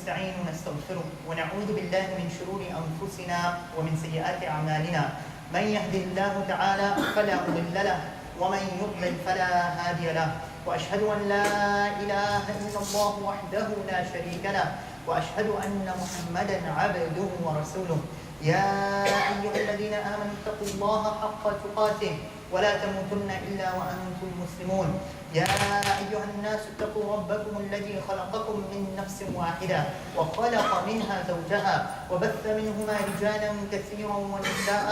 ونستعين ونستغفره ونعوذ بالله من شرور أنفسنا ومن سيئات أعمالنا من يهده الله تعالى فلا مضل له ومن يضلل فلا هادي له وأشهد أن لا إله إلا الله وحده لا شريك له وأشهد أن محمدا عبده ورسوله يا أيها الذين آمنوا اتقوا الله حق تقاته ولا تموتن إلا وأنتم مسلمون يا أيها الناس اتقوا ربكم الذي خلقكم من نفس واحدة وخلق منها زوجها وبث منهما رجالا كثيرا ونساء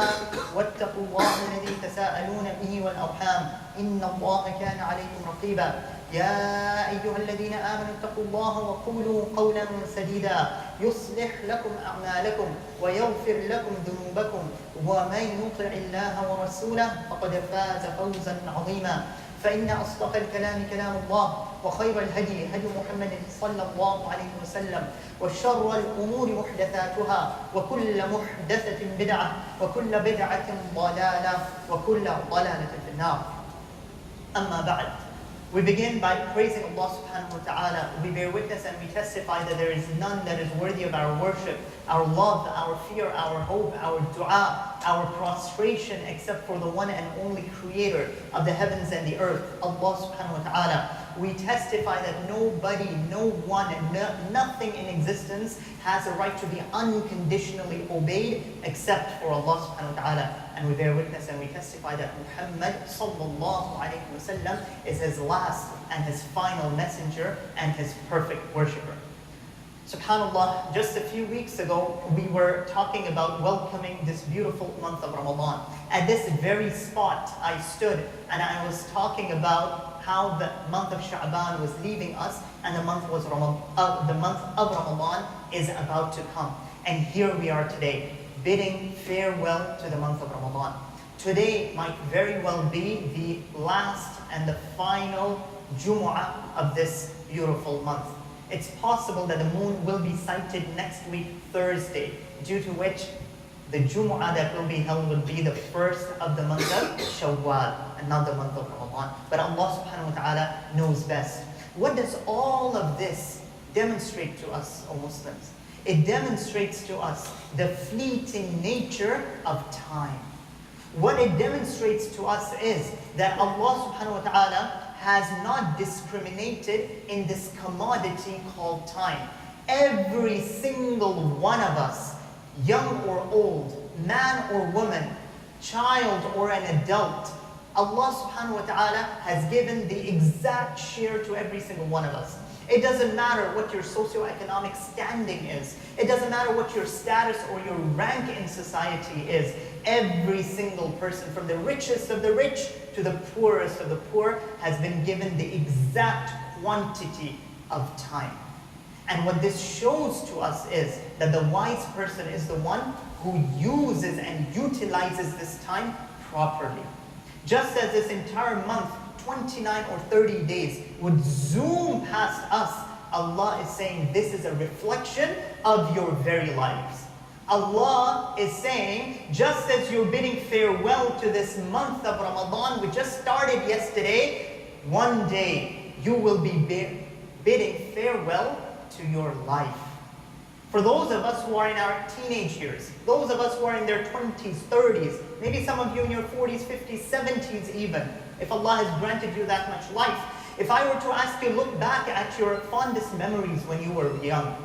واتقوا الله الذي تساءلون به والأرحام إن الله كان عليكم رقيبا يا أيها الذين آمنوا اتقوا الله وقولوا قولا سديدا يصلح لكم أعمالكم ويغفر لكم ذنوبكم ومن يطع الله ورسوله فقد فاز فوزا عظيما فإن أصدق الكلام كلام الله وخير الهدي هدي محمد صلى الله عليه وسلم وشر الأمور محدثاتها وكل محدثة بدعة وكل بدعة ضلالة وكل ضلالة في النار أما بعد. We begin by praising Allah subhanahu wa ta'ala. We bear witness and we testify that there is none that is worthy of our worship, our love, our fear, our hope, our dua, our prostration except for the one and only creator of the heavens and the earth, Allah subhanahu wa ta'ala. We testify that nobody, no one, nothing in existence has a right to be unconditionally obeyed except for Allah subhanahu wa ta'ala. And we bear witness and we testify that Muhammad sallallahu alayhi wa sallam is his last and his final messenger and his perfect worshipper. SubhanAllah, just a few weeks ago, we were talking about welcoming this beautiful month of Ramadan. At this very spot, I stood and I was talking about how the month of Sha'ban was leaving us and the month of Ramadan is about to come. And here we are today, bidding farewell to the month of Ramadan. Today might very well be the last and the final Jumu'ah of this beautiful month. It's possible that the moon will be sighted next week, Thursday, due to which the Jumu'ah that will be held will be the first of the month of Shawwal, and not the month of Ramadan. But Allah subhanahu wa ta'ala knows best. What does all of this demonstrate to us, O Muslims? It demonstrates to us the fleeting nature of time. What it demonstrates to us is that Allah subhanahu wa ta'ala has not discriminated in this commodity called time. Every single one of us, young or old, man or woman, child or an adult, Allah subhanahu wa ta'ala has given the exact share to every single one of us. It doesn't matter what your socioeconomic standing is. It doesn't matter what your status or your rank in society is. Every single person, from the richest of the rich to the poorest of the poor, has been given the exact quantity of time. And what this shows to us is that the wise person is the one who uses and utilizes this time properly. Just as this entire month, 29 or 30 days, would zoom past us, Allah is saying this is a reflection of your very lives. Allah is saying, just as you're bidding farewell to this month of Ramadan, we just started yesterday, one day you will be bidding farewell to your life. For those of us who are in our teenage years, those of us who are in their 20s, 30s, maybe some of you in your 40s, 50s, 70s even, if Allah has granted you that much life, if I were to ask you, look back at your fondest memories when you were young,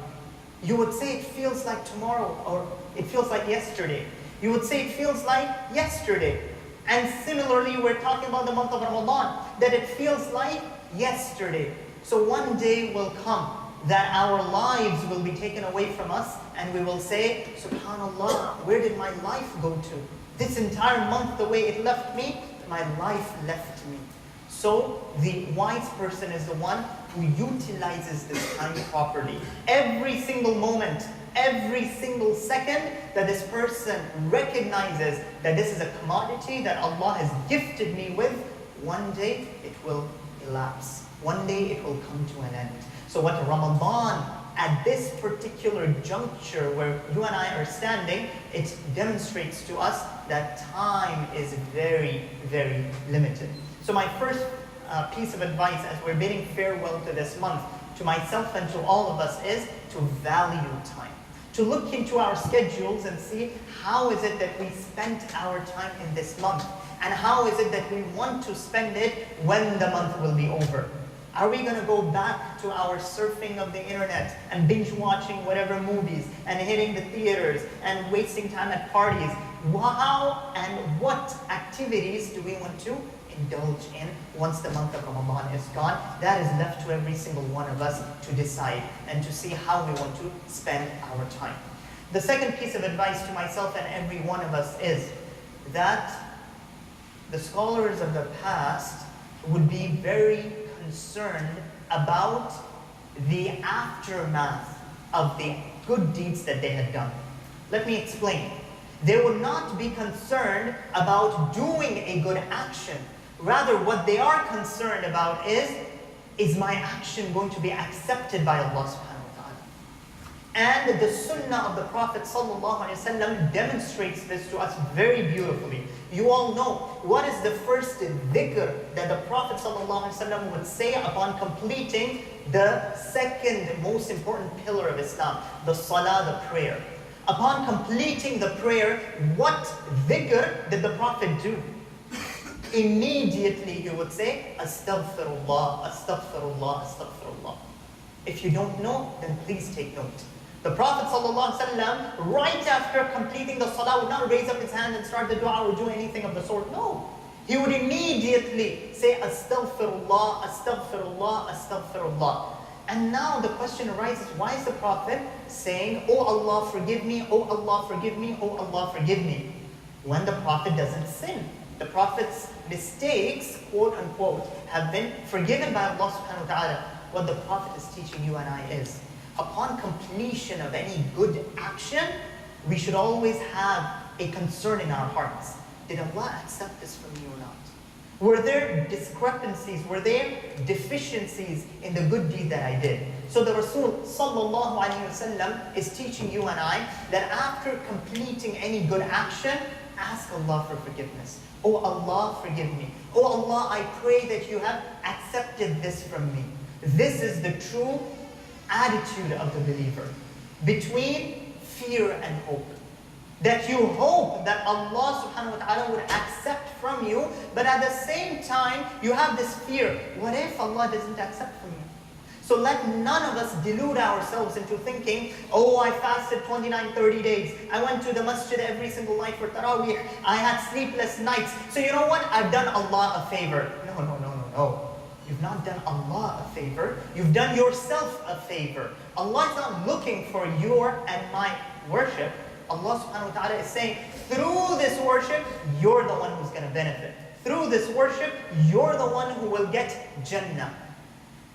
you would say it feels like tomorrow, or it feels like yesterday. You would say it feels like yesterday. And similarly, we're talking about the month of Ramadan, that it feels like yesterday. So one day will come that our lives will be taken away from us and we will say, SubhanAllah, where did my life go to? This entire month, the way it left me, my life left me. So the wise person is the one who utilizes this time properly. Every single moment, every single second that this person recognizes that this is a commodity that Allah has gifted me with, one day it will elapse. One day it will come to an end. So what Ramadan, at this particular juncture where you and I are standing, it demonstrates to us that time is very, very limited. So my first piece of advice as we're bidding farewell to this month, to myself and to all of us, is to value time, to look into our schedules and see how is it that we spent our time in this month, and how is it that we want to spend it when the month will be over. Are we going to go back to our surfing of the internet and binge watching whatever movies and hitting the theaters and wasting time at parties? How and what activities do we want to indulge in once the month of Ramadan is gone? That is left to every single one of us to decide and to see how we want to spend our time. The second piece of advice to myself and every one of us is that the scholars of the past would be very concerned about the aftermath of the good deeds that they had done. Let me explain. They would not be concerned about doing a good action. Rather, what they are concerned about is my action going to be accepted by Allah subhanahu wa ta'ala? And the sunnah of the Prophet sallallahu alaihi wasallam demonstrates this to us very beautifully. You all know what is the first dhikr that the Prophet sallallahu alaihi wasallam would say upon completing the second most important pillar of Islam, the salah, the prayer. Upon completing the prayer, what dhikr did the Prophet do? Immediately he would say, Astaghfirullah, Astaghfirullah, Astaghfirullah. If you don't know, then please take note. The Prophet ﷺ, right after completing the salah, would not raise up his hand and start the dua or do anything of the sort. No. He would immediately say, Astaghfirullah, Astaghfirullah, Astaghfirullah. And now the question arises, why is the Prophet saying, Oh Allah, forgive me, Oh Allah, forgive me, Oh Allah, forgive me, when the Prophet doesn't sin? The Prophet's mistakes, quote unquote, have been forgiven by Allah subhanahu wa ta'ala. What the Prophet is teaching you and I is, upon completion of any good action, we should always have a concern in our hearts. Did Allah accept this from me or not? Were there discrepancies? Were there deficiencies in the good deed that I did? So the Rasul sallallahu alaihi wasallam is teaching you and I that after completing any good action, ask Allah for forgiveness. Oh Allah, forgive me. Oh Allah, I pray that you have accepted this from me. This is the true attitude of the believer between fear and hope. That you hope that Allah subhanahu wa ta'ala would accept from you, but at the same time, you have this fear. What if Allah doesn't accept from you? So let none of us delude ourselves into thinking, oh, I fasted 29, 30 days. I went to the masjid every single night for Taraweeh. I had sleepless nights. So you know what? I've done Allah a favor. No. You've not done Allah a favor. You've done yourself a favor. Allah is not looking for your and my worship. Allah subhanahu wa ta'ala is saying, through this worship, you're the one who's going to benefit. Through this worship, you're the one who will get Jannah.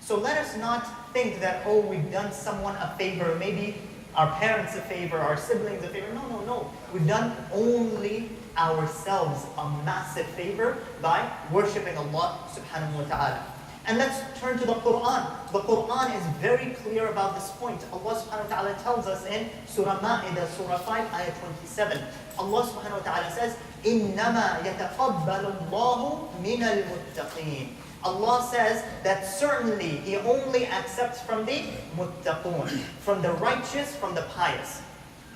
So let us not think that, oh, we've done someone a favor, maybe our parents a favor, our siblings a favor. No. We've done only ourselves a massive favor by worshipping Allah subhanahu wa ta'ala. And let's turn to the Quran. The Quran is very clear about this point. Allah subhanahu wa ta'ala tells us in Surah Ma'idah, Surah 5, Ayah 27. Allah subhanahu wa ta'ala says, إِنَّمَا يَتَقَبَّلُ اللَّهُ مِنَ الْمُتَّقِينَ. Allah says that certainly He only accepts from the muttaqun, from the righteous, from the pious.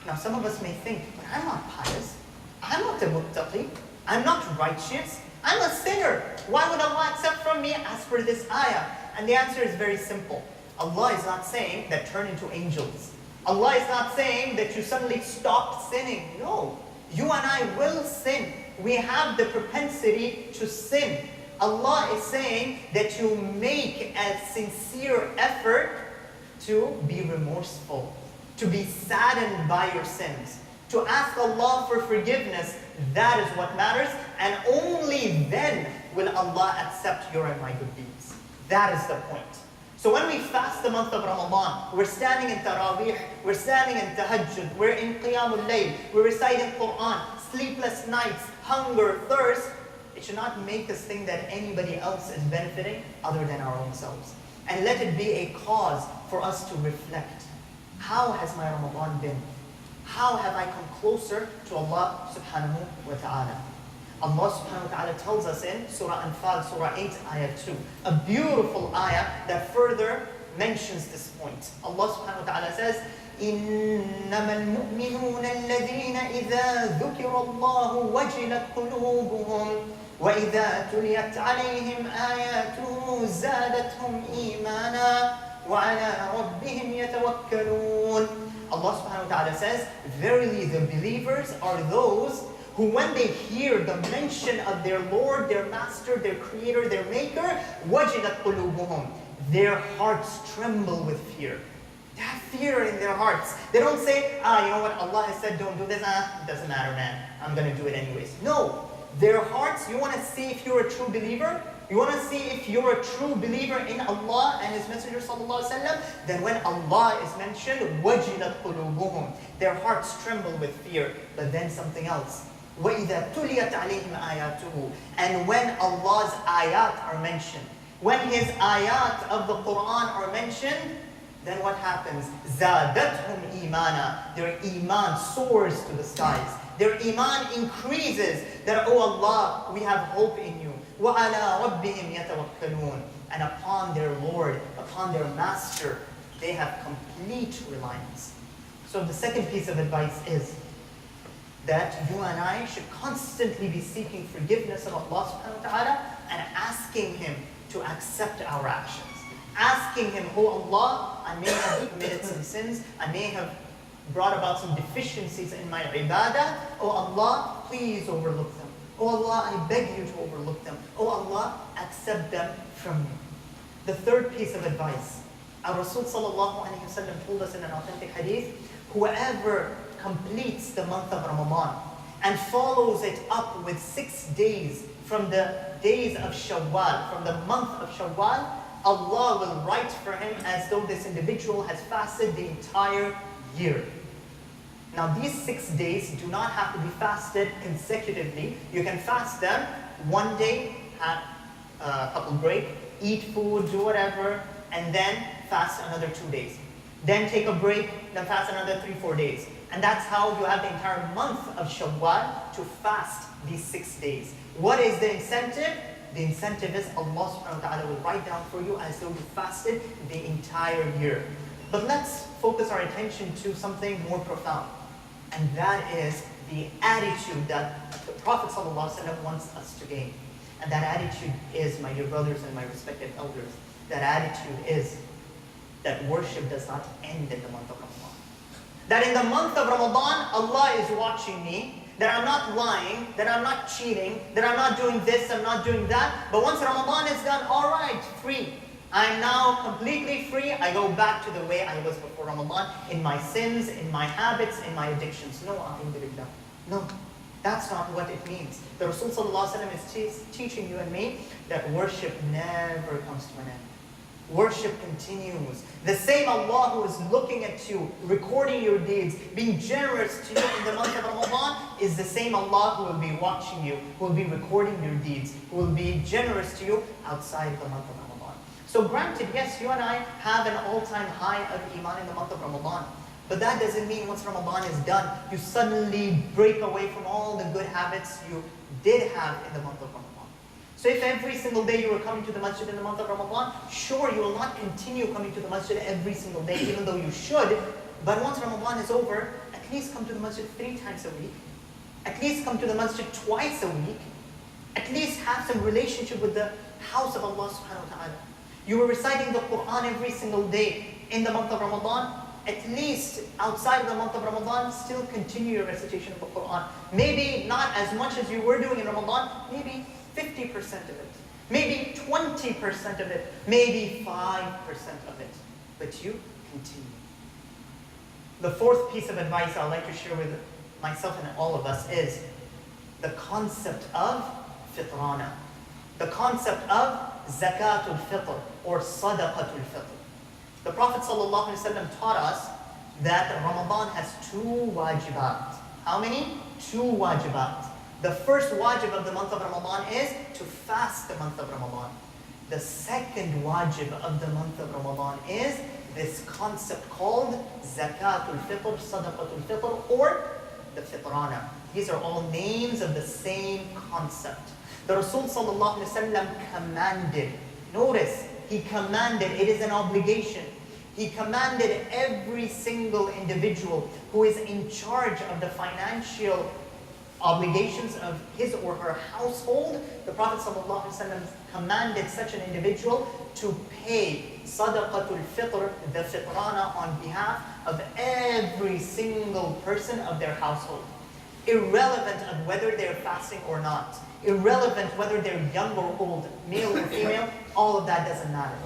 Now some of us may think, but I'm not pious. I'm not a muttaqi. I'm not righteous. I'm a sinner. Why would Allah accept from me as per this ayah? And the answer is very simple. Allah is not saying that turn into angels. Allah is not saying that you suddenly stop sinning. No. You and I will sin. We have the propensity to sin. Allah is saying that you make a sincere effort to be remorseful, to be saddened by your sins, to ask Allah for forgiveness. That is what matters, and only then will Allah accept your and my good deeds. That is the point. So when we fast the month of Ramadan, we're standing in Taraweeh, we're standing in Tahajjud, we're in Qiyamul Layl, we're reciting Quran, sleepless nights, hunger, thirst. It should not make us think that anybody else is benefiting other than our own selves. And let it be a cause for us to reflect. How has my Ramadan been? How have I come closer to Allah subhanahu wa ta'ala? Allah subhanahu wa ta'ala tells us in Surah Anfal, Surah 8, Ayah 2. A beautiful ayah that further mentions this point. Allah subhanahu wa ta'ala says, إِنَّمَا الْمُؤْمِنُونَ الَّذِينَ إِذَا ذُكِرَ اللَّهُ وَجِلَتْ قُلُوبُهُمْ وَإِذَا تُلِيَتْ عَلَيْهِمْ آيَاتُهُ زَادَتْهُمْ إِيمَانًا وَعَلَى رَبِّهِمْ يَتَوَكَّلُونَ. Allah subhanahu wa ta'ala says, verily the believers are those who when they hear the mention of their Lord, their Master, their Creator, their Maker, وَجِلَتْ قُلُوبُهُمْ, their hearts tremble with fear. They have fear in their hearts. They don't say, you know what, Allah has said don't do this, it doesn't matter, man, I'm going to do it anyways. No, their hearts, you want to see if you're a true believer? You want to see if you're a true believer in Allah and His Messenger sallallahu alaihi wasallam? Then when Allah is mentioned, وَجِلَتْ قُلُوبُهُمْ, their hearts tremble with fear. But then something else. وَإِذَا تُلِيَتْ عَلَيْهِمْ آيَاتُهُ, and when Allah's ayat are mentioned, when His ayat of the Quran are mentioned, then what happens? زَادَتْهُمْ إِيمَانًا, their iman soars to the skies. Their iman increases, that, oh Allah, we have hope in you. وَعَلَىٰ رَبِّهِمْ يَتَوَكَّلُونَ, and upon their Lord, upon their Master, they have complete reliance. So the second piece of advice is that you and I should constantly be seeking forgiveness of Allah subhanahu wa ta'ala and asking Him to accept our actions. Asking Him, oh Allah, I may have committed some sins, I may have brought about some deficiencies in my ibadah. Oh Allah, please overlook them. Oh Allah, I beg you to overlook them. Oh Allah, accept them from me. The third piece of advice, our Rasul sallallahu alayhi wa sallam told us in an authentic hadith, whoever completes the month of Ramadan and follows it up with 6 days from the days of Shawwal, from the month of Shawwal, Allah will write for him as though this individual has fasted the entire year. Now these 6 days do not have to be fasted consecutively. You can fast them one day, have a couple break, eat food, do whatever, and then fast another 2 days. Then take a break, then fast another 3-4 days. And that's how you have the entire month of Shawwal to fast these 6 days. What is the incentive? The incentive is Allah subhanahu wa ta'ala will write down for you as though you fasted the entire year. But let's focus our attention to something more profound. And that is the attitude that the Prophet ﷺ wants us to gain. And that attitude is, my dear brothers and my respected elders, that attitude is that worship does not end in the month of Ramadan. That in the month of Ramadan, Allah is watching me, that I'm not lying, that I'm not cheating, that I'm not doing this, I'm not doing that. But once Ramadan is done, all right, free. I'm now completely free. I go back to the way I was before Ramadan, in my sins, in my habits, in my addictions. No, alhamdulillah. No, that's not what it means. The Rasul ﷺ is teaching you and me that worship never comes to an end. Worship continues. The same Allah who is looking at you, recording your deeds, being generous to you in the month of Ramadan, is the same Allah who will be watching you, who will be recording your deeds, who will be generous to you outside the month of Ramadan. So granted, yes, you and I have an all-time high of Iman in the month of Ramadan. But that doesn't mean once Ramadan is done, you suddenly break away from all the good habits you did have in the month of Ramadan. So if every single day you were coming to the masjid in the month of Ramadan, sure, you will not continue coming to the masjid every single day, even though you should. But once Ramadan is over, at least come to the masjid 3 times a week. At least come to the masjid twice a week. At least have some relationship with the house of Allah subhanahu wa ta'ala. You were reciting the Quran every single day in the month of Ramadan. At least outside of the month of Ramadan, still continue your recitation of the Quran. Maybe not as much as you were doing in Ramadan, maybe 50% of it, maybe 20% of it, maybe 5% of it, but you continue. The fourth piece of advice I'd like to share with myself and all of us is the concept of fitrana, the concept of zakatul fitr or sadaqatul fitr. The Prophet ﷺ taught us that Ramadan has 2 wajibat. How many? 2 wajibat. The first wajib of the month of Ramadan is to fast the month of Ramadan. The second wajib of the month of Ramadan is this concept called zakatul fitr, sadaqatul fitr, or the fitrana. These are all names of the same concept. The Rasul ﷺ commanded, notice, He commanded, it is an obligation. He commanded every single individual who is in charge of the financial obligations of his or her household. The Prophet ﷺ commanded such an individual to pay sadaqatul fitr, the fitrana, on behalf of every single person of their household. Irrelevant of whether they're fasting or not. Irrelevant whether they're young or old, male or female, all of that doesn't matter.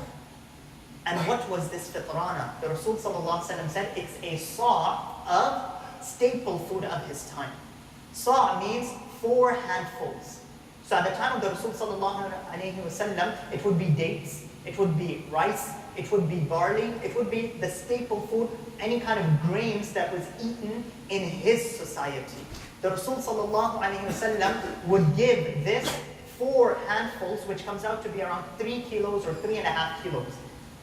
And what was this fitrana? The Rasul ﷺ said it's a saw of staple food of his time. Saw means 4 handfuls. So at the time of the Rasul ﷺ, it would be dates, it would be rice, it would be barley, it would be the staple food, any kind of grains that was eaten in his society. The Rasul ﷺ would give this 4 handfuls, which comes out to be around 3 kilos or 3.5 kilos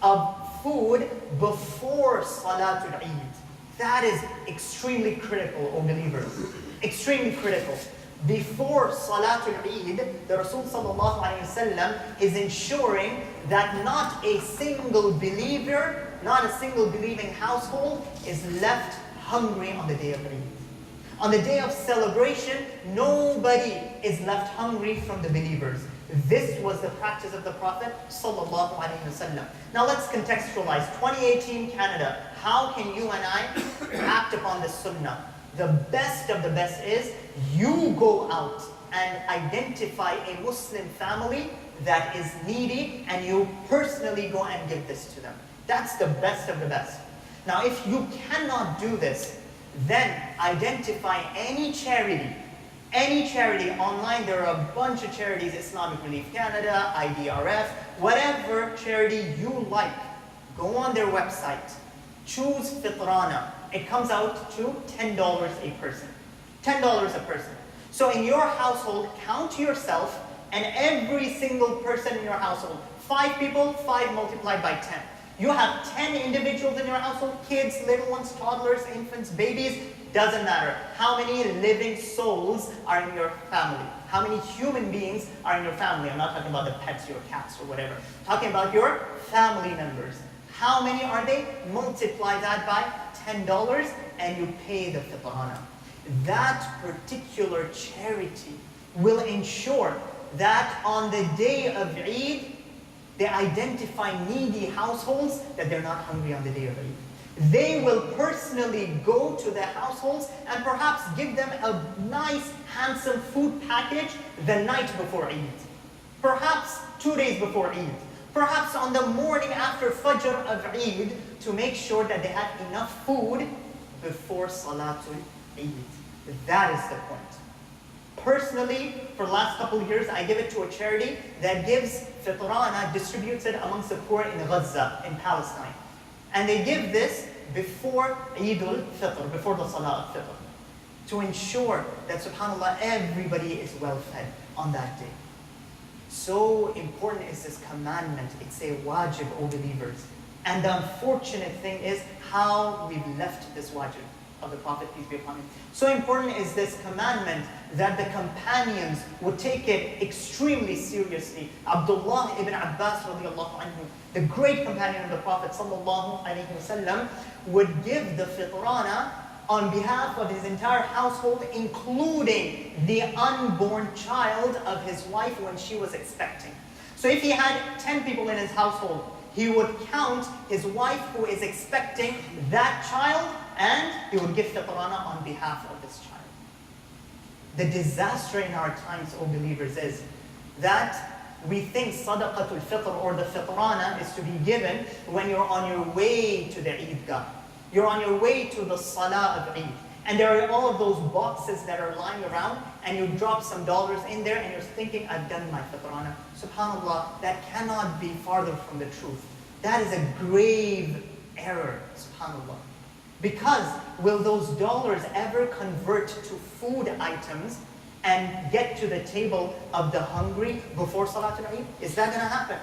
of food before Salatul Eid. That is extremely critical, O believers. Extremely critical. Before Salatul Eid, the Rasul ﷺ is ensuring that not a single believer, not a single believing household is left hungry on the day of Eid. On the day of celebration, nobody is left hungry from the believers. This was the practice of the Prophet ﷺ. Now let's contextualize. 2018 Canada, how can you and I act upon this sunnah? The best of the best is you go out and identify a Muslim family that is needy and you personally go and give this to them. That's the best of the best. Now if you cannot do this, then identify any charity online. There are a bunch of charities, Islamic Relief Canada, IDRF, whatever charity you like. Go on their website, choose fitrana. It comes out to $10 a person. $10 a person. So in your household, count yourself and every single person in your household. 5 people, 5 multiplied by 10. You have 10 individuals in your household, kids, little ones, toddlers, infants, babies, doesn't matter. How many living souls are in your family? How many human beings are in your family? I'm not talking about the pets, your cats or whatever. I'm talking about your family members. How many are they? Multiply that by $10 and you pay the fitrana. That particular charity will ensure that on the day of Eid, they identify needy households that they're not hungry on the day of Eid. They will personally go to the households and perhaps give them a nice, handsome food package the night before Eid. Perhaps 2 days before Eid. Perhaps on the morning after Fajr of Eid to make sure that they had enough food before Salatul Eid. That is the point. Personally, for the last couple of years, I give it to a charity that gives fitrana, distributes it amongst the poor in Gaza, in Palestine. And they give this before Eid al-Fitr, before the Salah al-Fitr, to ensure that, subhanAllah, everybody is well fed on that day. So important is this commandment. It's a wajib, O believers. And the unfortunate thing is how we've left this wajib of the Prophet, peace be upon him. So important is this commandment that the companions would take it extremely seriously. Abdullah ibn Abbas radiallahu anhu, the great companion of the Prophet sallallahu alaihi wasallam, would give the fitrana on behalf of his entire household, including the unborn child of his wife when she was expecting. So if he had 10 people in his household, he would count his wife who is expecting that child, and he would give fitrana on behalf of this child. The disaster in our times, O believers, is that we think sadaqatul fitr or the fitrana is to be given when you're on your way to the Eidgah. You're on your way to the Salah of Eid. And there are all of those boxes that are lying around, and you drop some dollars in there and you're thinking, I've done my fitrana. SubhanAllah, that cannot be farther from the truth. That is a grave error, SubhanAllah. Because will those dollars ever convert to food items and get to the table of the hungry before Salatul Eid? Is that going to happen?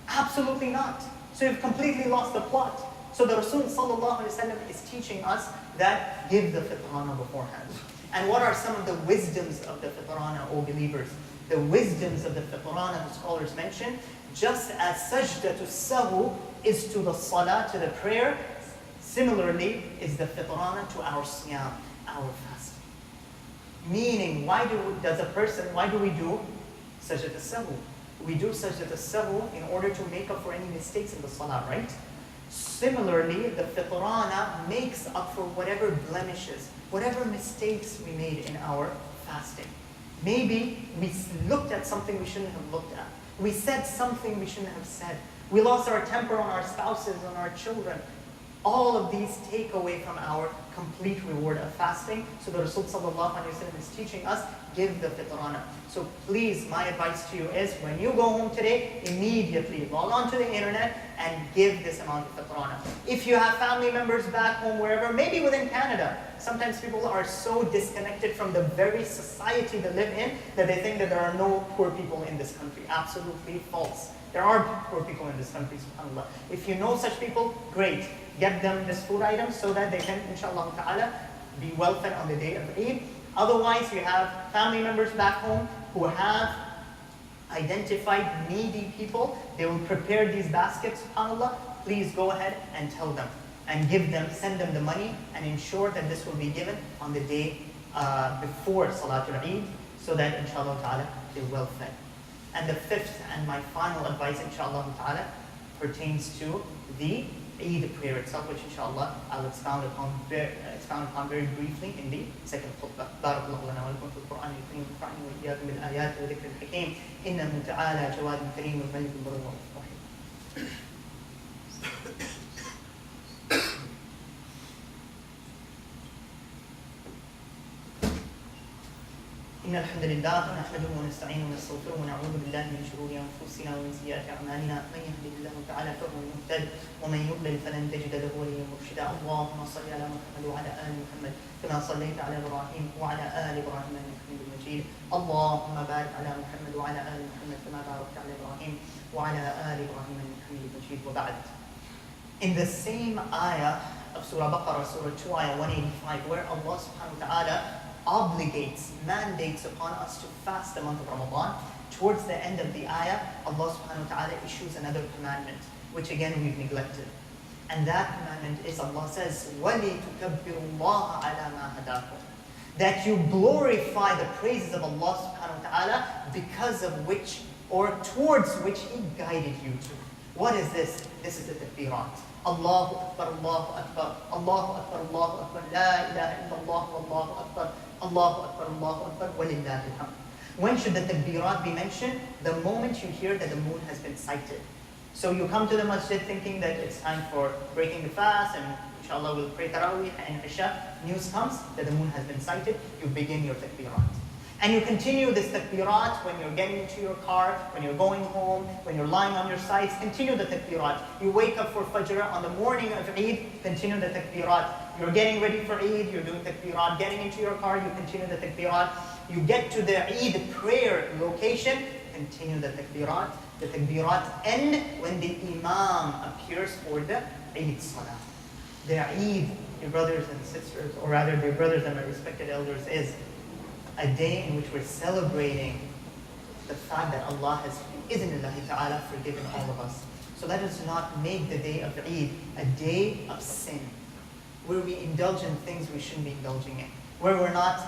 Absolutely not. So you've completely lost the plot. So the Rasul sallallahu alaihi wasallam is teaching us that give the fitrana beforehand. And what are some of the wisdoms of the fitrana, O believers? The wisdoms of the fitrana, the scholars mention, Just as sajdatul sahwu is to the salah, to the prayer, similarly is the fitrana to our siyam, our fasting. Meaning, why do we do sajdatul sahwu? We do sajdatul sahwu in order to make up for any mistakes in the salah, right? Similarly, the fitrana makes up for whatever blemishes, whatever mistakes we made in our fasting. Maybe we looked at something we shouldn't have looked at. We said something we shouldn't have said. We lost our temper on our spouses, on our children. All of these take away from our complete reward of fasting. So the Rasul sallallahu alaihi wasallam is teaching us, give the fitrana. So please, my advice to you is, when you go home today, immediately log on to the internet and give this amount of fitrana. If you have family members back home, wherever, maybe within Canada, sometimes people are so disconnected from the very society they live in that they think that there are no poor people in this country. Absolutely false. There are poor people in this country, subhanAllah. If you know such people, great. Get them this food item so that they can, inshallah ta'ala, be well fed on the day of Eid. Otherwise, you have family members back home who have identified needy people. They will prepare these baskets, subhanAllah. Please go ahead and tell them and give them, send them the money, and ensure that this will be given on the day before Salatul Eid, so that, inshallah ta'ala, they're well fed. And the fifth and my final advice, inshallah ta'ala, pertains to the Eid prayer itself, which inshallah I'll expound upon very briefly in the second khutbah. Barakallahu lana wa lakum fil Qur'an al-Karim wa nafa'ani wa iyyakum bil ayati wa dhikr al-hakim. Innahu ta'ala jawadun kareem wa malikun barrun rahim. إن الحمد لله نحمده ونستعينه ونستغفره ونعوذ بالله من شرور أنفسنا ومن سيئات أعمالنا من يهده الله تعالى فهو المهتد ومن يضلل فلن تجد له وليا مرشدا اللهم صل على محمد وعلى آل محمد كما صليت على إبراهيم وعلى آل إبراهيم إنك حميد مجيد اللهم بارك على محمد وعلى آل محمد كما باركت على إبراهيم وعلى آل إبراهيم إنك حميد مجيد وبعد. In the same ayah of Surah Baqarah, Surah 2, ayah 185, where Allah subhanahu wa ta'ala mandates upon us to fast the month of Ramadan, towards the end of the ayah, Allah subhanahu wa ta'ala issues another commandment, which again we've neglected. And that commandment is, Allah says, وَلِتُكَبِّرُوا اللَّهَ عَلَى مَا هَدَاكُمْ, that you glorify the praises of Allah subhanahu wa ta'ala because of which, or towards which He guided you to. What is this? This is the takbirat. Allahu Akbar, Allahu Akbar, Allahu Akbar, Allahu Akbar, La ilaha illallah, Allahu Akbar, Allahu Akbar, Allahu Akbar, walillahi alhamd. When should the takbirat be mentioned? The moment you hear that the moon has been sighted. So you come to the masjid thinking that it's time for breaking the fast, and inshallah we'll pray Taraweeh and Isha. News comes that the moon has been sighted, you begin your takbirat. And you continue this takbirat when you're getting into your car, when you're going home, when you're lying on your sides, continue the takbirat. You wake up for Fajr on the morning of Eid, continue the takbirat. You're getting ready for Eid, you're doing takbirat. Getting into your car, you continue the takbirat. You get to the Eid prayer location, continue the takbirat. The takbirat end when the Imam appears for the Eid Salah. The Eid, your brothers and sisters, or rather dear brothers and my respected elders, is a day in which we're celebrating the fact that Allah has, bi'idhnillahi ta'ala, forgiven all of us. So let us not make the day of Eid a day of sin, where we indulge in things we shouldn't be indulging in, where we're not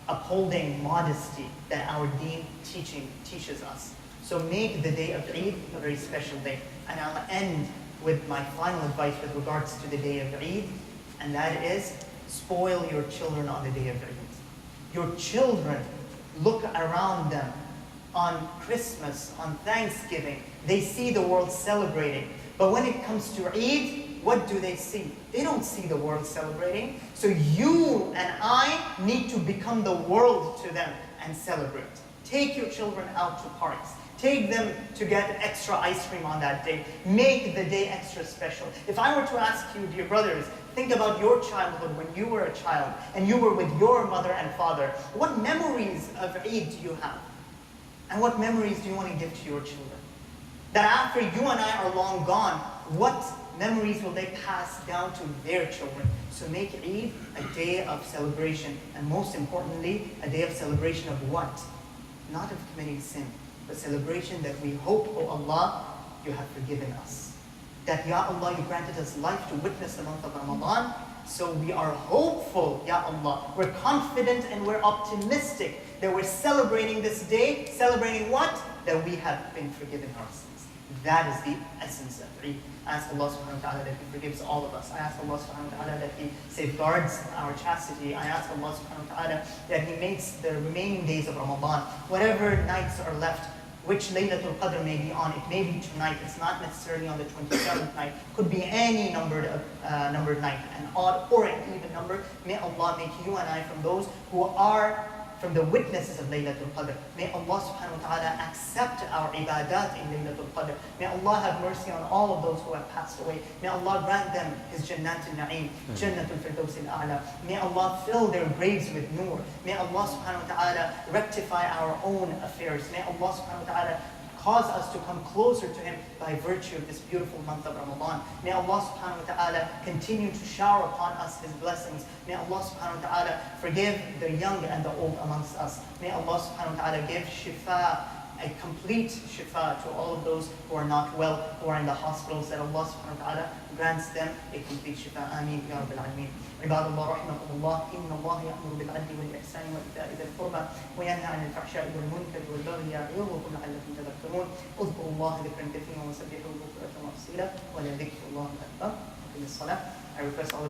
upholding modesty that our deen teaches us. So make the day of Eid a very special day. And I'll end with my final advice with regards to the day of Eid, and that is, spoil your children on the day of Eid. Your children, look around them on Christmas, on Thanksgiving. They see the world celebrating. But when it comes to Eid, what do they see? They don't see the world celebrating. So you and I need to become the world to them and celebrate. Take your children out to parks. Take them to get extra ice cream on that day. Make the day extra special. If I were to ask you, dear brothers, think about your childhood when you were a child and you were with your mother and father. What memories of Eid do you have? And what memories do you want to give to your children? That after you and I are long gone, what memories will they pass down to their children? So make Eid a day of celebration. And most importantly, a day of celebration of what? Not of committing sin, but celebration that we hope, oh Allah, you have forgiven us. That, Ya Allah, you granted us life to witness the month of Ramadan, so we are hopeful, Ya Allah. We're confident and we're optimistic that we're celebrating this day. Celebrating what? That we have been forgiven our sins. That is the essence of Eid. I ask Allah subhanahu wa ta'ala that He forgives all of us. I ask Allah subhanahu wa ta'ala that He safeguards our chastity. I ask Allah subhanahu wa ta'ala that He makes the remaining days of Ramadan, whatever nights are left, which Laylatul Qadr may be on. It may be tonight. It's not necessarily on the 27th night. Could be any numbered night, an odd or an even number. May Allah make you and I from those who are from the witnesses of Laylatul Qadr. May Allah subhanahu wa ta'ala accept our ibadat in Laylatul Qadr. May Allah have mercy on all of those who have passed away. May Allah grant them His Jannat al-Na'im, Jannatul Firdaus al-A'la. May Allah fill their graves with nur. May Allah subhanahu wa ta'ala rectify our own affairs. May Allah subhanahu wa ta'ala cause us to come closer to Him by virtue of this beautiful month of Ramadan. May Allah subhanahu wa ta'ala continue to shower upon us His blessings. May Allah subhanahu wa ta'ala forgive the young and the old amongst us. May Allah subhanahu wa ta'ala give shifa, a complete shifa to all of those who are not well, who are in the hospitals, that Allah subhanahu wa ta'ala grants them a complete shifa. Ameen, Ya Rabbil Alameen. عباد الله رحمكم الله إن الله يأمر بالعدل والإحسان وإيتاء ذي القربى وينهى عن الفحشاء والمنكر والبغي يعظكم لعلكم تذكرون اذكروا الله ذكرا كثيرا وسبحوه بكرة وأصيلا ولذكر الله أكبر. In the salah, I request all